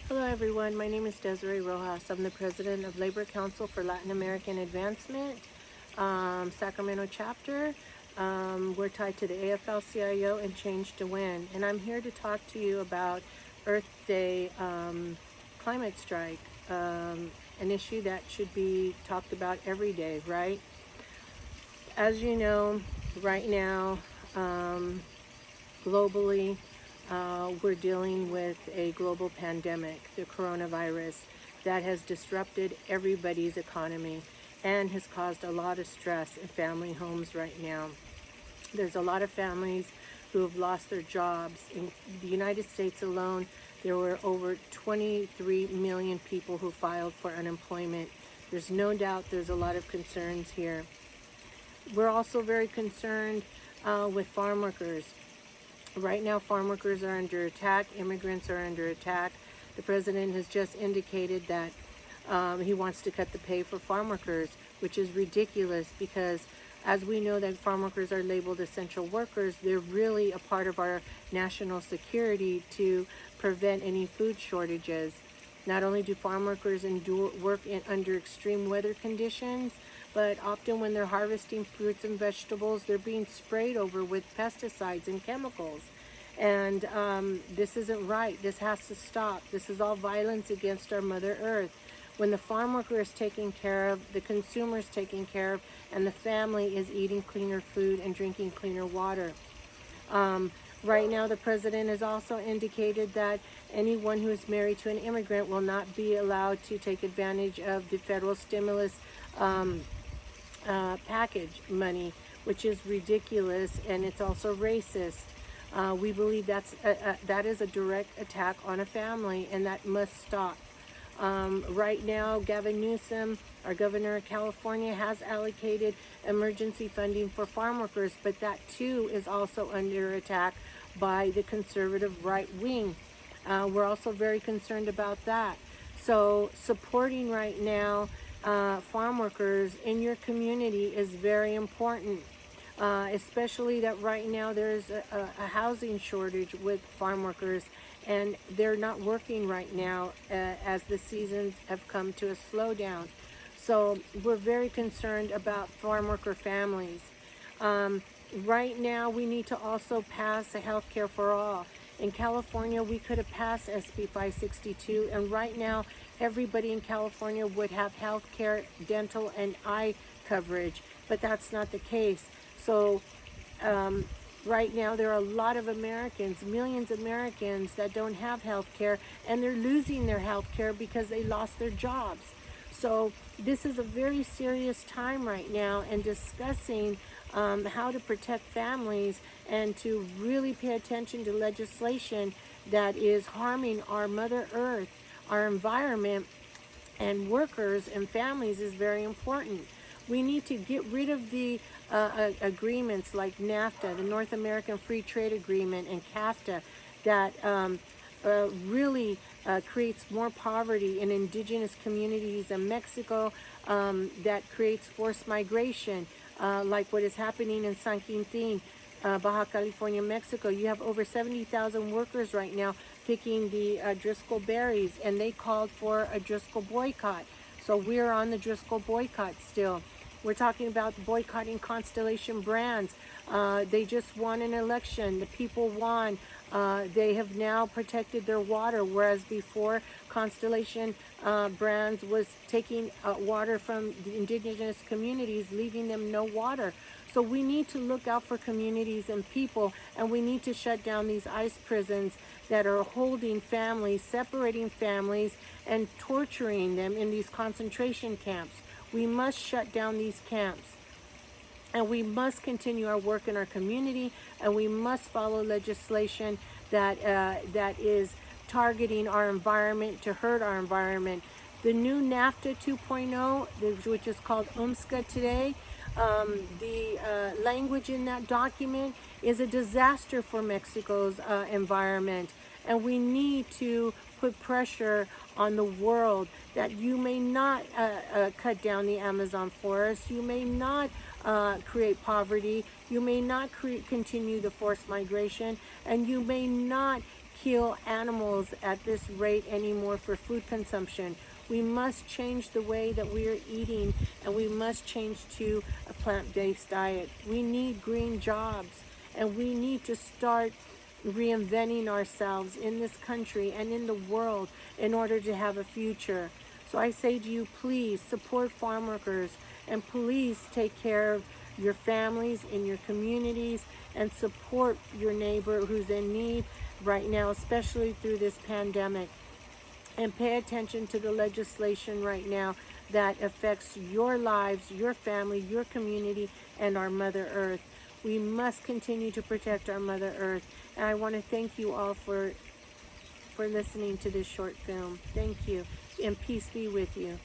Hello everyone, my name is Desiree Rojas. I'm the President of Labor Council for Latin American Advancement, Sacramento Chapter. We're tied to the AFL-CIO and Change to Win. And I'm here to talk to you about Earth Day climate strike, an issue that should be talked about every day, right? As you know, right now, globally, we're dealing with a global pandemic, the coronavirus, that has disrupted everybody's economy and has caused a lot of stress in family homes right now. There's a lot of families who have lost their jobs. In the United States alone, there were over 23 million people who filed for unemployment. There's no doubt there's a lot of concerns here. We're also very concerned with farm workers. Right now, farm workers are under attack. Immigrants are under attack. The president has just indicated that he wants to cut the pay for farm workers, which is ridiculous because as we know that farm workers are labeled essential workers, they're really a part of our national security to prevent any food shortages. Not only do farm workers work under extreme weather conditions, but often when they're harvesting fruits and vegetables, they're being sprayed over with pesticides and chemicals. And this isn't right. This has to stop. This is all violence against our Mother Earth. When the farm worker is taken care of, the consumer is taken care of, and the family is eating cleaner food and drinking cleaner water. Right now, the president has also indicated that anyone who is married to an immigrant will not be allowed to take advantage of the federal stimulus package money, which is ridiculous, and it's also racist. We believe that is a direct attack on a family, and that must stop. Right now, Gavin Newsom, our governor of California, has allocated emergency funding for farm workers, but that too is also under attack by the conservative right wing. We're also very concerned about that. So supporting right now farm workers in your community is very important. Especially that right now there's a housing shortage with farm workers, and they're not working right now as the seasons have come to a slowdown. So we're very concerned about farm worker families. Right now we need to also pass a health care for all. In California, we could have passed SB 562, and right now everybody in California would have health care, dental, and eye coverage, but that's not the case. So right now there are a lot of Americans, millions of Americans that don't have health care, and they're losing their health care because they lost their jobs. So this is a very serious time right now, and discussing how to protect families and to really pay attention to legislation that is harming our Mother Earth, our environment, and workers and families is very important. We need to get rid of the agreements like NAFTA, the North American Free Trade Agreement, and CAFTA that really creates more poverty in indigenous communities in Mexico, that creates forced migration, like what is happening in San Quintin, Baja California, Mexico. You have over 70,000 workers right now picking the Driscoll berries, and they called for a Driscoll boycott. So we're on the Driscoll boycott still. We're talking about boycotting Constellation Brands. They just won an election. The people won. They have now protected their water, whereas before Constellation Brands was taking water from the indigenous communities, leaving them no water. So we need to look out for communities and people, and we need to shut down these ICE prisons that are holding families, separating families, and torturing them in these concentration camps. We must shut down these camps, and we must continue our work in our community, and we must follow legislation that is targeting our environment to hurt our environment. The new NAFTA 2.0, which is called UMSCA today, the language in that document is a disaster for Mexico's environment, and we need to put pressure on the world that you may not cut down the Amazon forest, you may not create poverty, you may not continue the forced migration, and you may not kill animals at this rate anymore for food consumption. We must change the way that we are eating, and we must change to a plant-based diet. We need green jobs, and we need to start reinventing ourselves in this country and in the world in order to have a future. So I say to you, please support farm workers, and please take care of your families in your communities and support your neighbor who's in need right now, especially through this pandemic. And pay attention to the legislation right now that affects your lives, your family, your community, and our Mother Earth. We must continue to protect our Mother Earth. And I want to thank you all for listening to this short film. Thank you, and peace be with you.